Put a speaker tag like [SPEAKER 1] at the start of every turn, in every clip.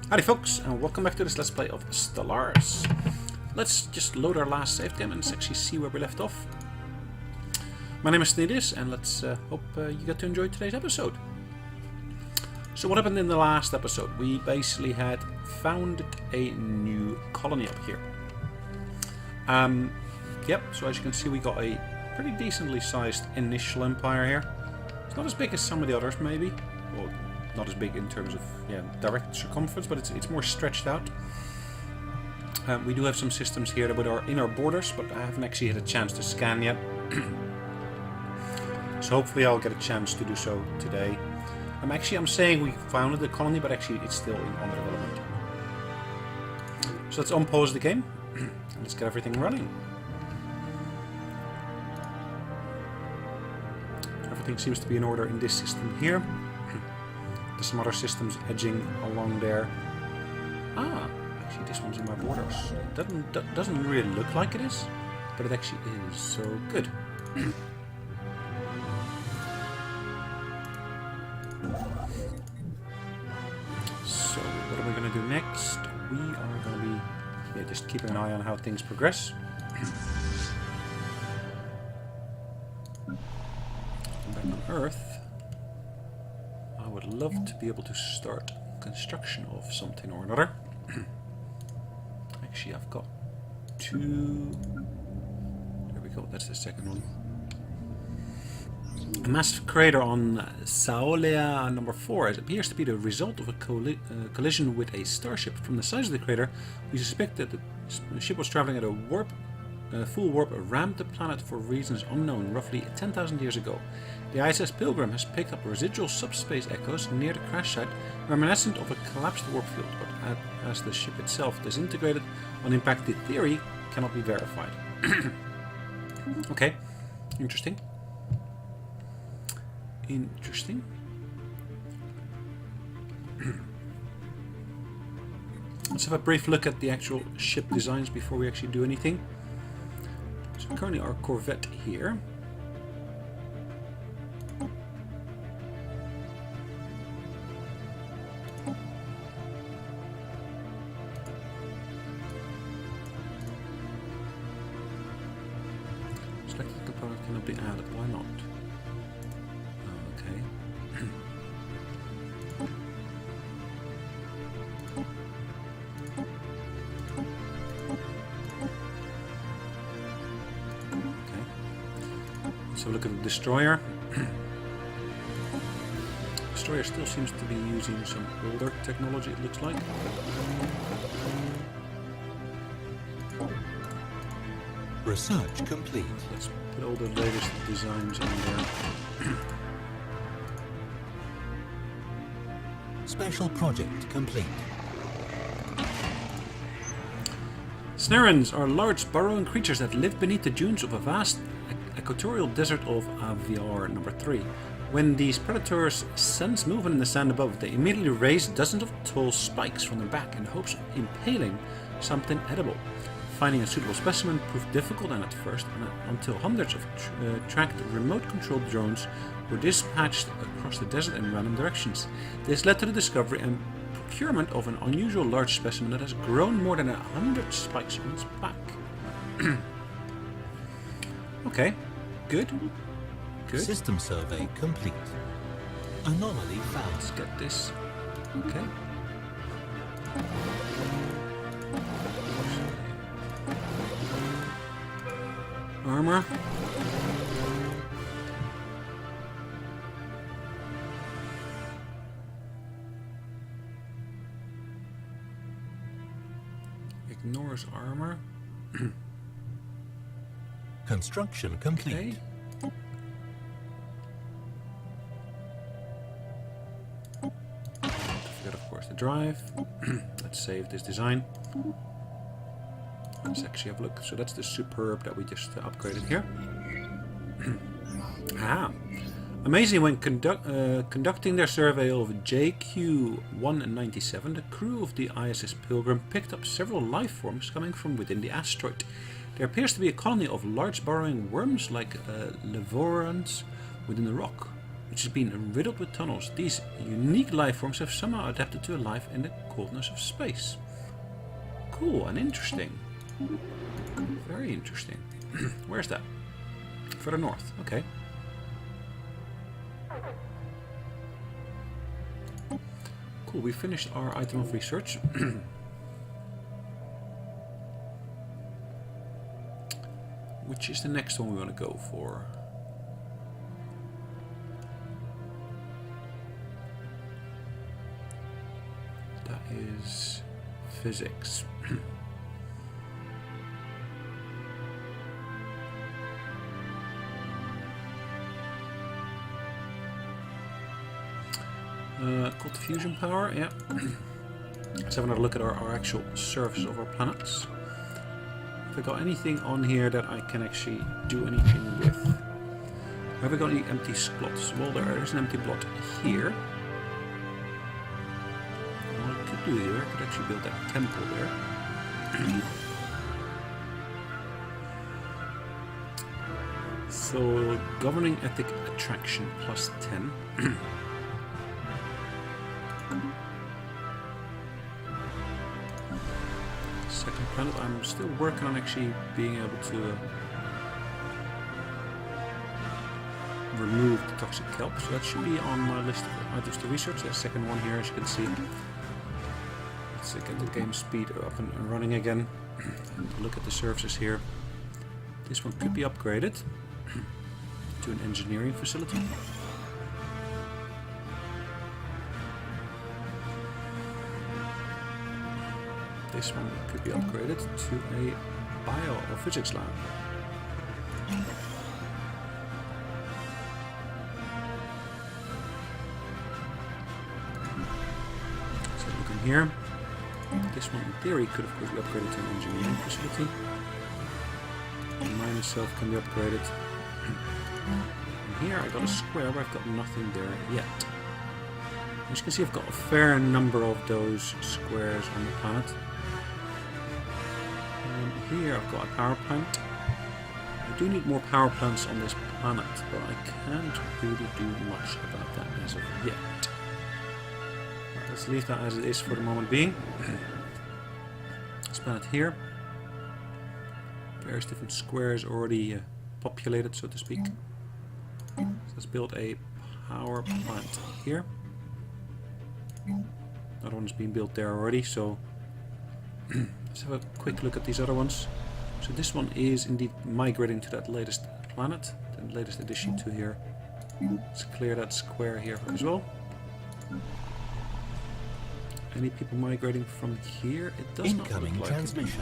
[SPEAKER 1] Howdy folks, and welcome back to this Let's Play of Stellaris. Let's just load our last save game and let's actually see where we left off. My name is Sonelias, and let's hope you get to enjoy today's episode. So what happened in the last episode? We basically had founded a new colony up here. Yep, so as you can see we got a pretty decently sized initial empire here. It's not as big as some of the others maybe. Well, not as big in terms of direct circumference, but it's more stretched out. We do have some systems here that are in our borders, but I haven't actually had a chance to scan yet. So hopefully I'll get a chance to do so today. I'm saying we founded the colony, but actually it's still under development. So let's unpause the game and let's get everything running. Everything seems to be in order in this system here. There's some other systems edging along there. Actually this one's in my borders. It doesn't really look like it is, but it actually is, so good. So what are we going to do next? We are going to be just keeping an eye on how things progress. Back on Earth, I would love to be able to start construction of something or another. Actually, I've got two. There we go, that's the second one. A massive crater on Sonelias number 4. It appears to be the result of a collision with a starship. From the size of the crater, we suspect that the ship was traveling at a full warp around the planet for reasons unknown, roughly 10,000 years ago. The ISS Pilgrim has picked up residual subspace echoes near the crash site, reminiscent of a collapsed warp field, but as the ship itself disintegrated on impact, the theory cannot be verified. Okay, interesting. Interesting. Let's have a brief look at the actual ship designs before we actually do anything. So currently our Corvette here. Selected component cannot be added. Why not? Okay. So look at the destroyer. Destroyer still seems to be using some older technology, it looks like.
[SPEAKER 2] Research complete.
[SPEAKER 1] Let's put all the latest designs in there.
[SPEAKER 2] Special project complete.
[SPEAKER 1] Snarans are large burrowing creatures that live beneath the dunes of a vast equatorial desert of Aviar number 3. When these predators sense movement in the sand above, they immediately raise dozens of tall spikes from their back in hopes of impaling something edible. Finding a suitable specimen proved difficult and at first, until hundreds of tracked remote-controlled drones were dispatched across the desert in random directions. This led to the discovery and procurement of an unusual large specimen that has grown more than 100 spikes on its back. Okay, good. Good.
[SPEAKER 2] System survey complete. Anomaly found.
[SPEAKER 1] Let's get this. Okay. Armor. Ignores armor.
[SPEAKER 2] Construction complete.
[SPEAKER 1] Okay. Forget, of course, the drive. Let's save this design. Let's actually have a look. So that's the Superb that we just upgraded here. Amazing, when conducting their survey of JQ-197, the crew of the ISS Pilgrim picked up several life forms coming from within the asteroid. There appears to be a colony of large burrowing worms like levorans within the rock. which has been riddled with tunnels. These unique life forms have somehow adapted to a life in the coldness of space. Cool and interesting. Very interesting. Where's that? Further north. Okay. Cool, we finished our item of research. Which is the next one we want to go for? That is physics. Cold fusion power, yeah. Let's have another look at our actual surface of our planets. Have I got anything on here that I can actually do anything with? Have I got any empty slots? Well, there is an empty slot here. What I could do here, I could actually build that temple there. So, governing ethic attraction plus 10. Second planet, I'm still working on actually being able to remove the toxic kelp, so that should be on my list of items to research. That second one here, as you can see. Let's get the game speed up and running again. And look at the surfaces here. This one could be upgraded to an engineering facility. This one could be upgraded to a bio or physics lab. So looking here, this one in theory could of course be upgraded to an engineering facility. The mine itself can be upgraded. And here I got a square where I've got nothing there yet. As you can see, I've got a fair number of those squares on the planet. Here I've got a power plant. I do need more power plants on this planet, but I can't really do much about that as of yet. Right, let's leave that as it is for the moment being. This planet here. Various different squares already populated, so to speak. So let's build a power plant here. Another one's been built there already, so let's have a quick look at these other ones. So this one is indeed migrating to that latest planet, the latest addition to here. Let's clear that square here as well. Any people migrating from here? It does not look like
[SPEAKER 2] transmission.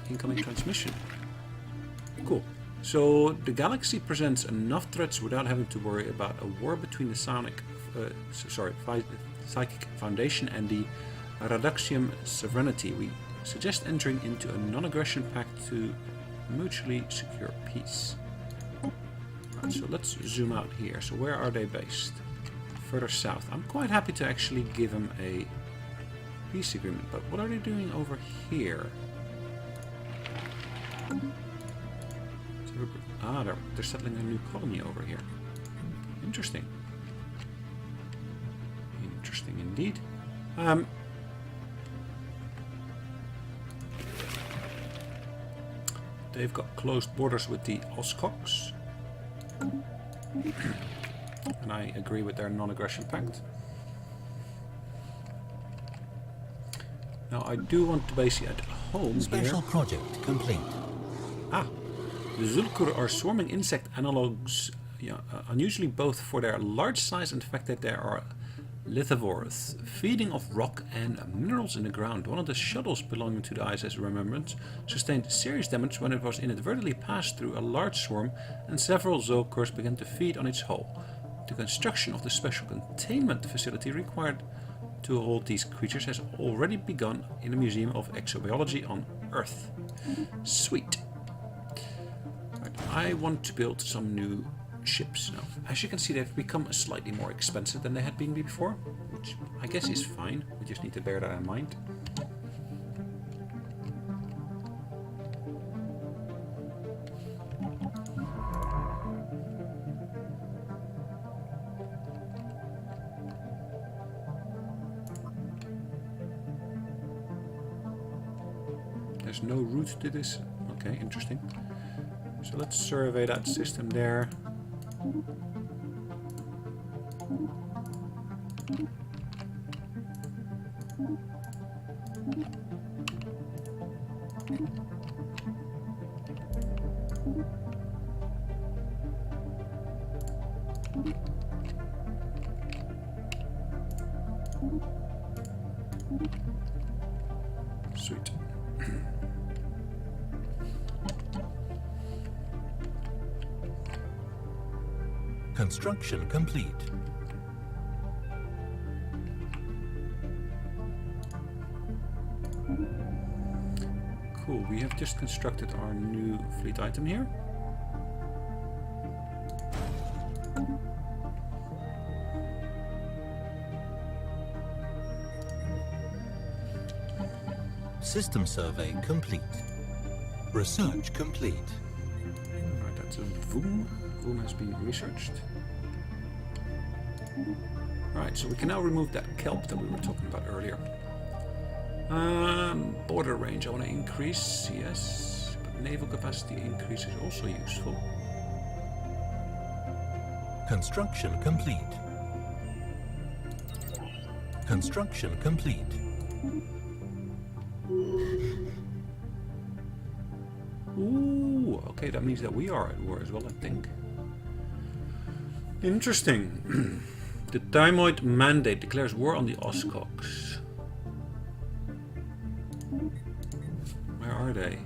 [SPEAKER 1] Incoming transmission. Cool. So the galaxy presents enough threats without having to worry about a war between the Psychic Foundation and the Reduxium Serenity. We suggest entering into a non-aggression pact to mutually secure peace. Right, so let's zoom out here. So where are they based? Further south. I'm quite happy to actually give them a peace agreement, but what are they doing over here? They're settling a new colony over here. Interesting. Interesting indeed. They've got closed borders with the Oscox. And I agree with their non-aggression pact. Now I do want to base it at home.
[SPEAKER 2] Special
[SPEAKER 1] here.
[SPEAKER 2] project complete.
[SPEAKER 1] The Zulkur are swarming insect analogues, unusually both for their large size and the fact that they are lithivores, feeding off rock and minerals in the ground. One of the shuttles belonging to the ISS Remembrance sustained serious damage when it was inadvertently passed through a large swarm, and several Zulkurs began to feed on its hull. The construction of the special containment facility required to hold these creatures has already begun in the Museum of Exobiology on Earth. Sweet. Right, I want to build some new ships now. As you can see, they've become slightly more expensive than they had been before, which I guess is fine. We just need to bear that in mind. There's no route to this. Okay, interesting. So let's survey that system there. Sweet.
[SPEAKER 2] Construction complete.
[SPEAKER 1] Cool, we have just constructed our new fleet item here.
[SPEAKER 2] System survey complete. Research complete.
[SPEAKER 1] Right, that's a Voom. Voom has been researched. Right, so we can now remove that kelp that we were talking about earlier. Border range I want to increase, yes. But naval capacity increase is also useful.
[SPEAKER 2] Construction complete. Construction complete.
[SPEAKER 1] Ooh, okay, that means that we are at war as well, I think. Interesting. The Thimoid mandate declares war on the Oscox. Where are they?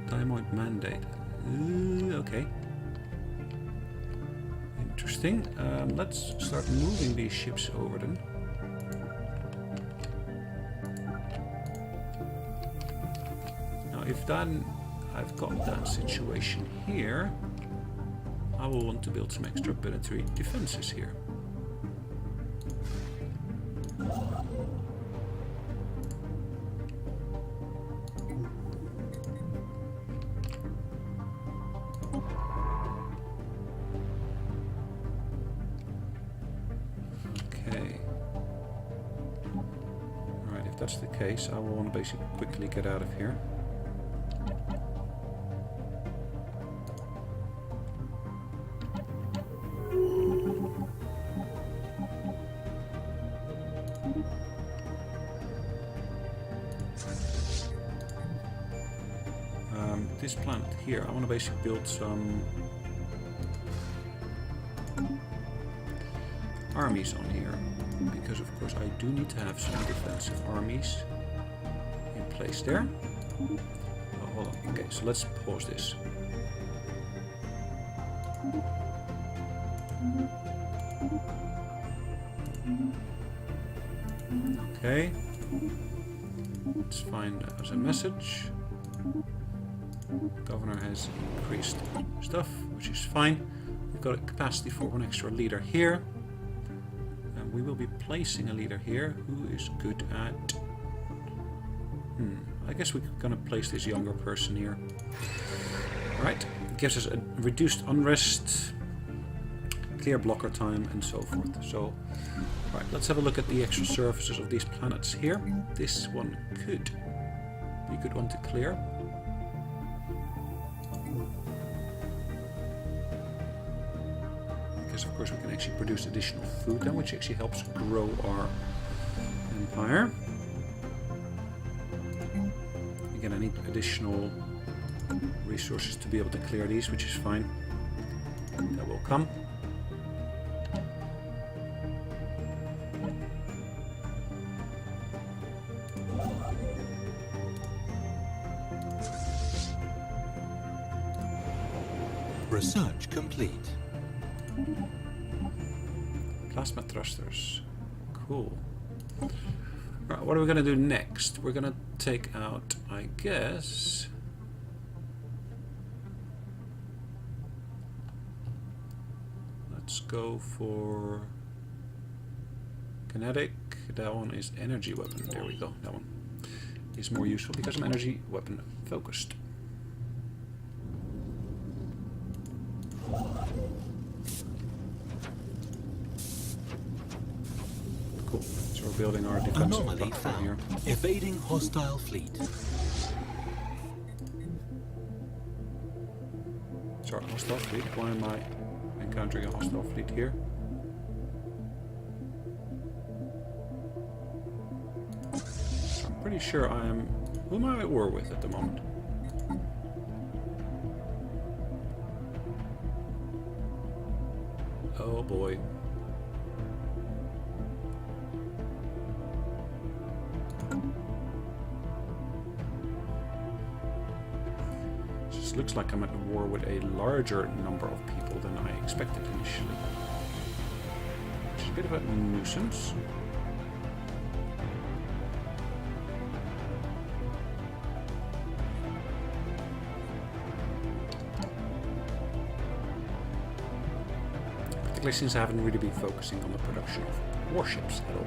[SPEAKER 1] Thimoid mandate. Okay. Interesting. Let's start moving these ships over then. Now, if then I've got that situation here, I will want to build some extra planetary defenses here. Okay. Alright, if that's the case, I will want to basically quickly get out of here. This planet here, I want to basically build some armies on here, because of course I do need to have some defensive armies in place there. Oh, hold on. Okay, so let's pause this. Okay, let's find as a message. Governor has increased stuff, which is fine. We've got a capacity for one extra leader here. And we will be placing a leader here who is good at... I guess we're going to place this younger person here. Alright, it gives us a reduced unrest, clear blocker time, and so forth. So, alright, let's have a look at the extra surfaces of these planets here. This one could be a good one to clear. Of course, we can actually produce additional food then, which actually helps grow our empire. Again, I need additional resources to be able to clear these, which is fine. That will come.
[SPEAKER 2] Research complete.
[SPEAKER 1] Plasma thrusters. Cool. Right, what are we going to do next? We're going to take out, I guess... Let's go for... Kinetic. That one is energy weapon. There we go. That one is more useful because I'm energy weapon focused. Cool. So we're building our defensive
[SPEAKER 2] Anomaly
[SPEAKER 1] platform here.
[SPEAKER 2] found. Evading hostile fleet.
[SPEAKER 1] Sorry, hostile fleet. Why am I encountering a hostile fleet here? So I'm pretty sure I am... Who am I at war with at the moment? Oh boy. This looks like I'm at war with a larger number of people than I expected initially. Which is a bit of a nuisance. Particularly since I haven't really been focusing on the production of warships at all.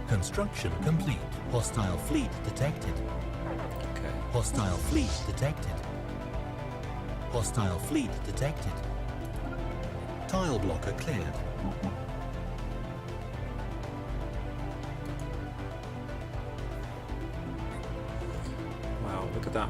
[SPEAKER 2] Construction complete. Hostile fleet detected.
[SPEAKER 1] Okay.
[SPEAKER 2] Hostile fleet detected. Hostile fleet detected. Tile blocker cleared.
[SPEAKER 1] Wow, look at that.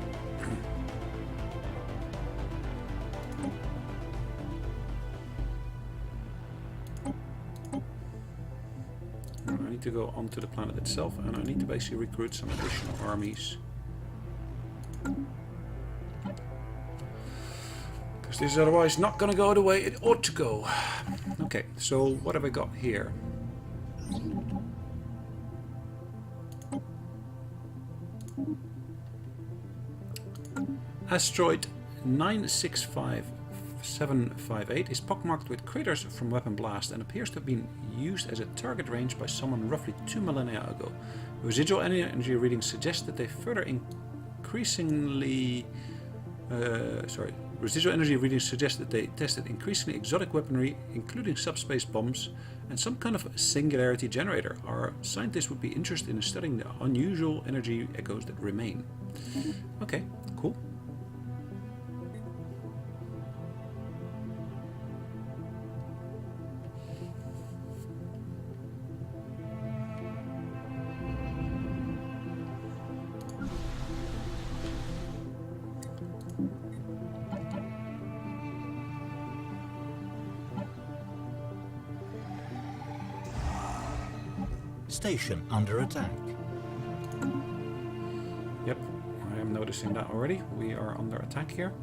[SPEAKER 1] I need to go onto the planet itself, and I need to basically recruit some additional armies. Because this is otherwise not going to go the way it ought to go. Okay, so what have I got here? Asteroid 965758 is pockmarked with craters from weapon blast and appears to have been used as a target range by someone roughly 2 millennia ago. Residual energy readings suggest that they further increasingly... Residual energy readings suggest that they tested increasingly exotic weaponry, including subspace bombs, and some kind of singularity generator. Our scientists would be interested in studying the unusual energy echoes that remain. Okay, cool.
[SPEAKER 2] Station under attack.
[SPEAKER 1] Yep, I am noticing that already. We are under attack here.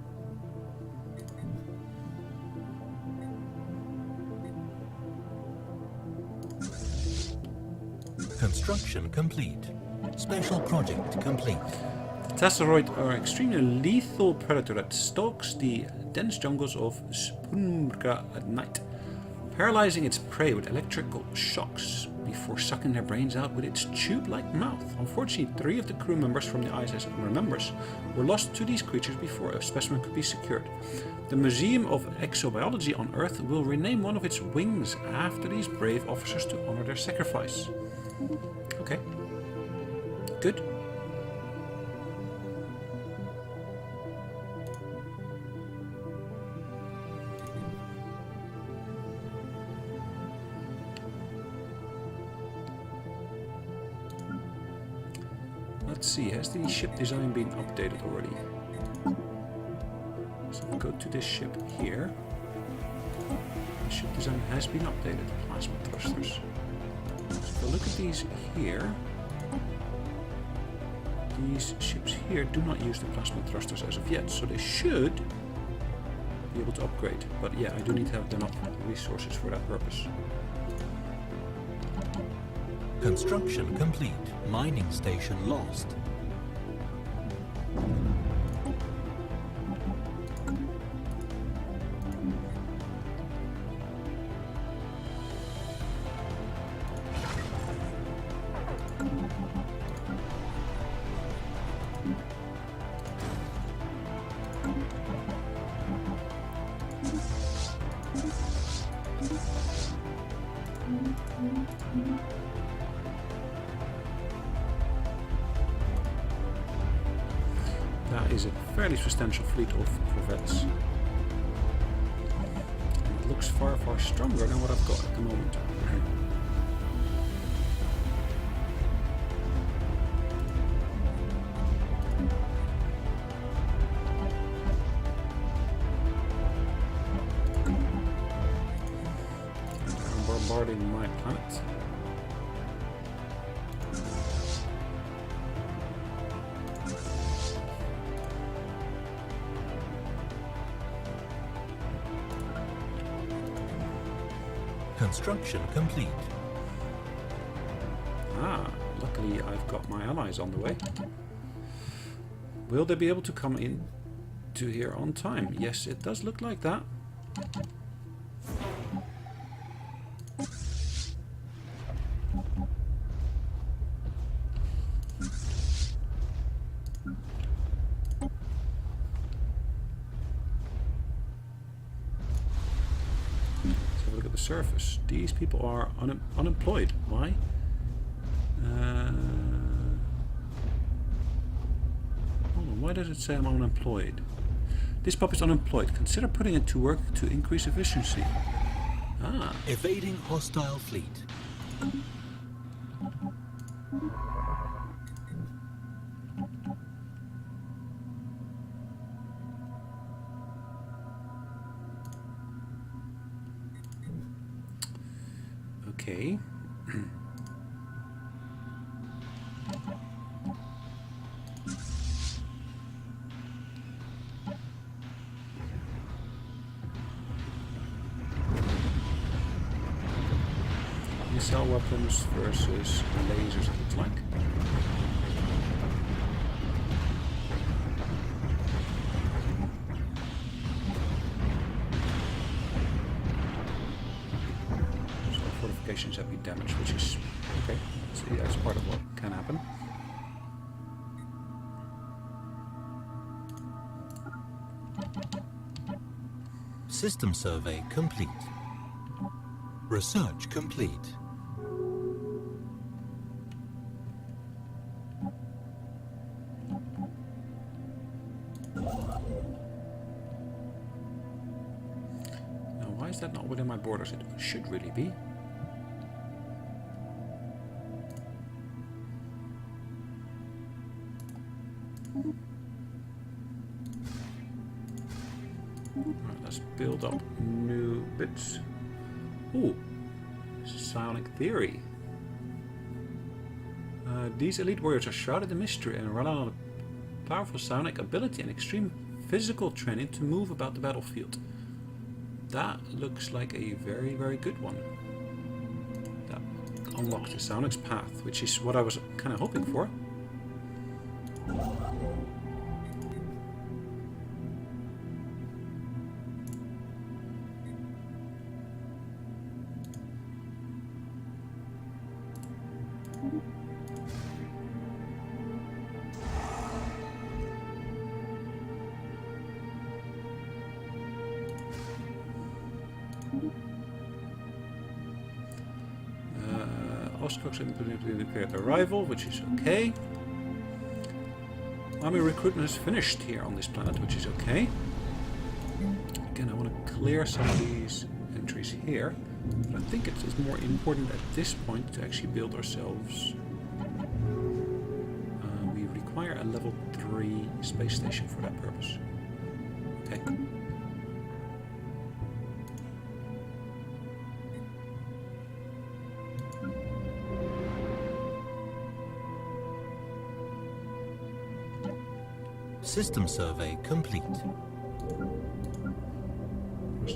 [SPEAKER 2] Construction complete. Special project complete.
[SPEAKER 1] The Tesseract are an extremely lethal predator that stalks the dense jungles of Spunbra at night, paralyzing its prey with electrical shocks before sucking their brains out with its tube-like mouth. Unfortunately, 3 of the crew members from the ISS Remembers were lost to these creatures before a specimen could be secured. The Museum of Exobiology on Earth will rename one of its wings after these brave officers to honor their sacrifice. Okay. Good. Let's see, has the ship design been updated already? So if we go to this ship here, the ship design has been updated, plasma thrusters. So if we look at these here, these ships here do not use the plasma thrusters as of yet, so they should be able to upgrade. But yeah, I do need to have enough resources for that purpose.
[SPEAKER 2] Construction complete. Mining station lost.
[SPEAKER 1] fairly substantial fleet of corvettes. And it looks far, far stronger than what I've got at the moment. I'm bombarding my planet.
[SPEAKER 2] Construction complete.
[SPEAKER 1] Ah, luckily I've got my allies on the way. Will they be able to come in to here on time? Yes, it does look like that. Surface. These people are unemployed. Why? Hold on, why does it say I'm unemployed? This pup is unemployed. Consider putting it to work to increase efficiency. Ah.
[SPEAKER 2] Evading hostile fleet.
[SPEAKER 1] Okay. Missile weapons versus lasers, it looks like. Have been damaged, which is okay. So yeah, that's part of what can happen.
[SPEAKER 2] System survey complete. Research complete.
[SPEAKER 1] Now, why is that not within my borders? It should really be. Right, let's build up new bits. Ooh, psionic theory. These elite warriors are shrouded in mystery and rely on a powerful psionic ability and extreme physical training to move about the battlefield. That looks like a very, very good one. That unlocks the psionics path, which is what I was kind of hoping for. Indicate arrival, which is okay. Army recruitment is finished here on this planet, which is okay. Again, I want to clear some of these entries here, but I think it's more important at this point to actually build ourselves. We require a level 3 space station for that purpose. Okay.
[SPEAKER 2] System survey complete.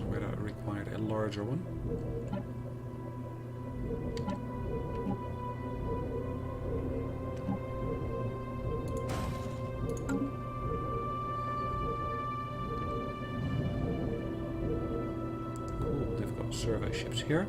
[SPEAKER 1] Where I required a larger one. Cool, they've got survey ships here.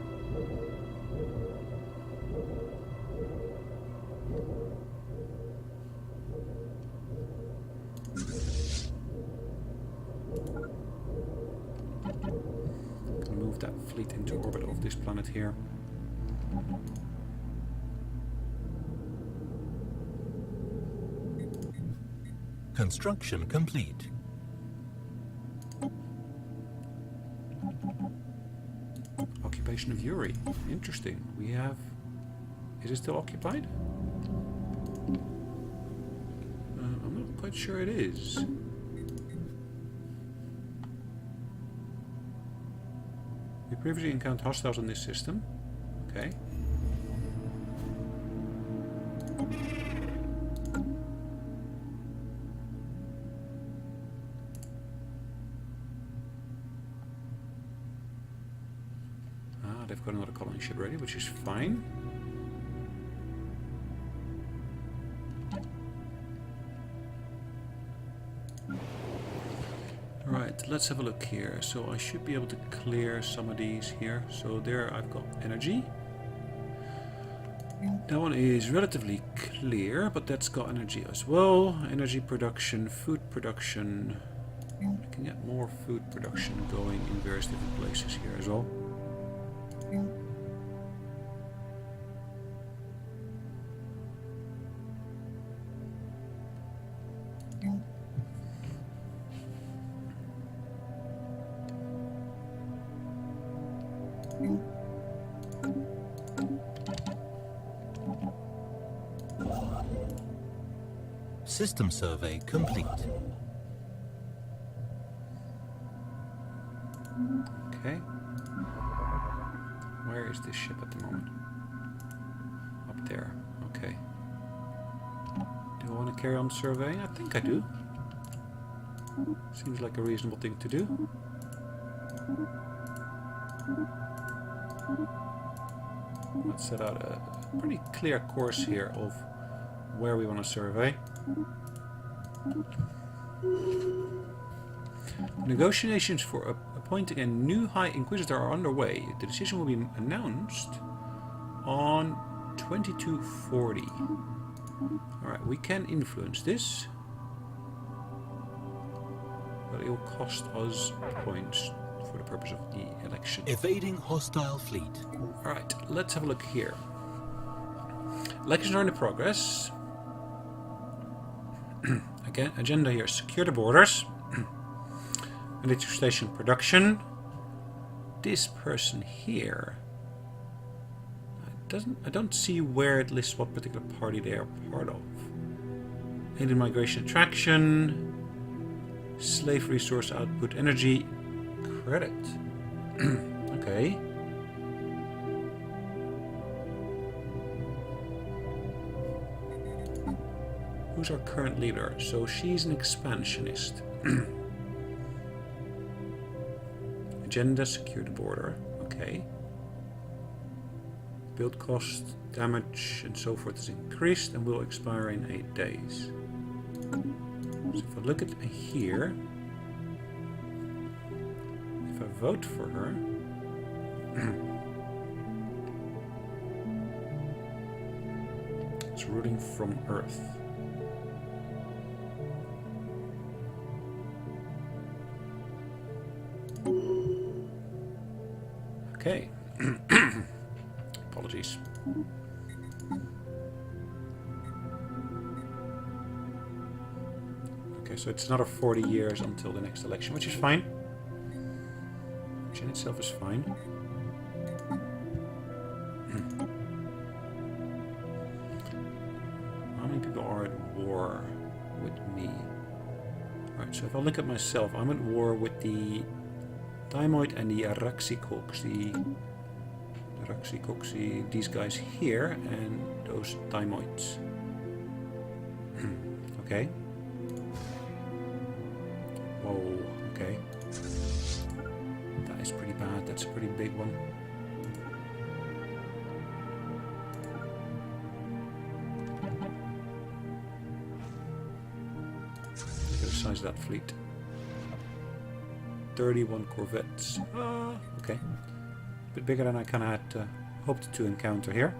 [SPEAKER 1] That fleet into orbit of this planet here.
[SPEAKER 2] Construction complete.
[SPEAKER 1] Occupation of Yuri. Interesting. We have... Is it still occupied? I'm not quite sure it is. We previously encountered hostiles on this system. Okay. They've got another colony ship ready, which is fine. Right, let's have a look here. So I should be able to clear some of these here. So there I've got energy. That one is relatively clear, but that's got energy as well. Energy production, food production. I can get more food production going in various different places here as well.
[SPEAKER 2] System survey complete.
[SPEAKER 1] Okay. Where is this ship at the moment? Up there. Okay. Do I want to carry on surveying? I think I do. Seems like a reasonable thing to do. Let's set out a pretty clear course here of where we want to survey. Negotiations for appointing a new High Inquisitor are underway. The decision will be announced on 2240. Alright, we can influence this, but it will cost us points for the purpose of the election.
[SPEAKER 2] Evading hostile fleet.
[SPEAKER 1] Alright, let's have a look here. Elections are in progress. Again, agenda here: secure the borders, military station production. This person here, I don't see where it lists what particular party they are part of. Alien migration attraction, slave resource output, energy credit. Okay. Who's our current leader? So she's an expansionist. Agenda: secure the border. Okay. Build cost, damage, and so forth is increased and will expire in 8 days. So if I look at here, if I vote for her, it's ruling from Earth. Okay. Apologies. Okay, so it's another 40 years until the next election, which is fine. Which in itself is fine. How many people are at war with me? Alright, so if I look at myself, I'm at war with the Thimoid and the Araxikoxi, these guys here, and those Thimoids. Okay. Whoa, okay. That is pretty bad, that's a pretty big one. Look at the size of that fleet. 31 corvettes. Okay. A bit bigger than I kind of had hoped to encounter here.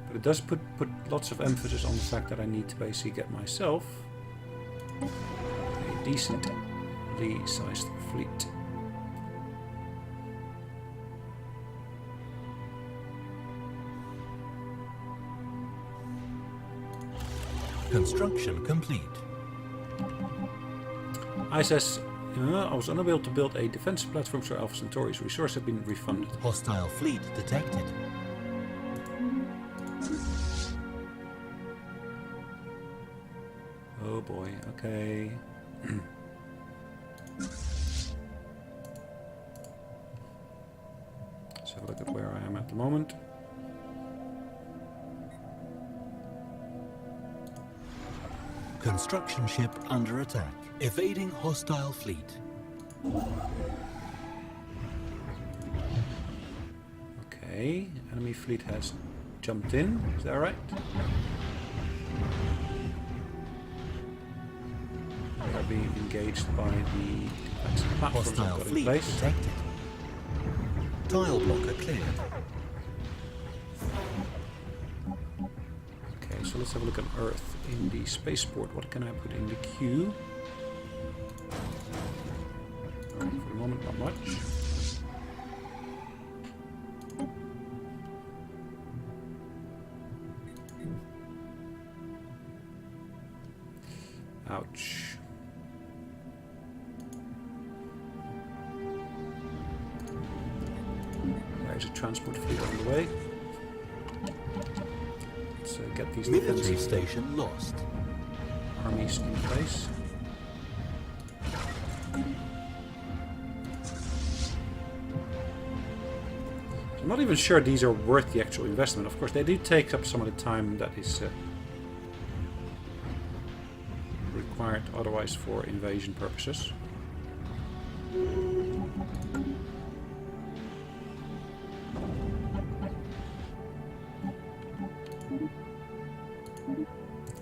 [SPEAKER 1] But it does put lots of emphasis on the fact that I need to basically get myself a decently sized fleet.
[SPEAKER 2] Construction complete.
[SPEAKER 1] ISS, I was unable to build a defensive platform for Alpha Centauri's resources have been refunded.
[SPEAKER 2] Hostile fleet detected.
[SPEAKER 1] Oh boy, okay. Let's have a look at where I am at the moment.
[SPEAKER 2] Construction ship under attack. Evading hostile fleet.
[SPEAKER 1] Okay, enemy fleet has jumped in, is that right? They are being engaged by the defensive platforms I've
[SPEAKER 2] Hostile
[SPEAKER 1] got in
[SPEAKER 2] fleet
[SPEAKER 1] place.
[SPEAKER 2] detected. Tile blocker cleared.
[SPEAKER 1] Okay, so let's have a look at Earth in the spaceport. What can I put in the queue? For the moment, not much. Ouch. There's a transport fleet on the way. Let's get these
[SPEAKER 2] Military
[SPEAKER 1] defensive
[SPEAKER 2] station lost.
[SPEAKER 1] armies in place. I'm not even sure these are worth the actual investment. Of course, they do take up some of the time that is required otherwise for invasion purposes.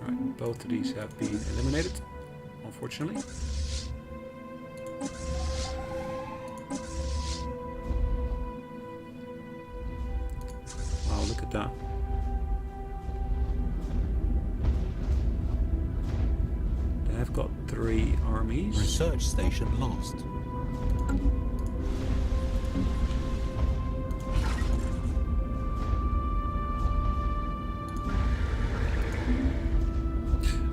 [SPEAKER 1] Alright, both of these have been eliminated, unfortunately. Wow, look at that. They have got 3 armies.
[SPEAKER 2] Research station lost.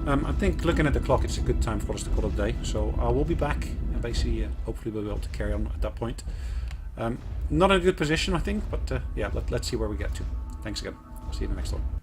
[SPEAKER 1] I think looking at the clock, it's a good time for us to call it a day. So I will be back, and basically, hopefully, we'll be able to carry on at that point. Not in a good position, I think, but yeah, let's see where we get to. Thanks again. See you in the next one.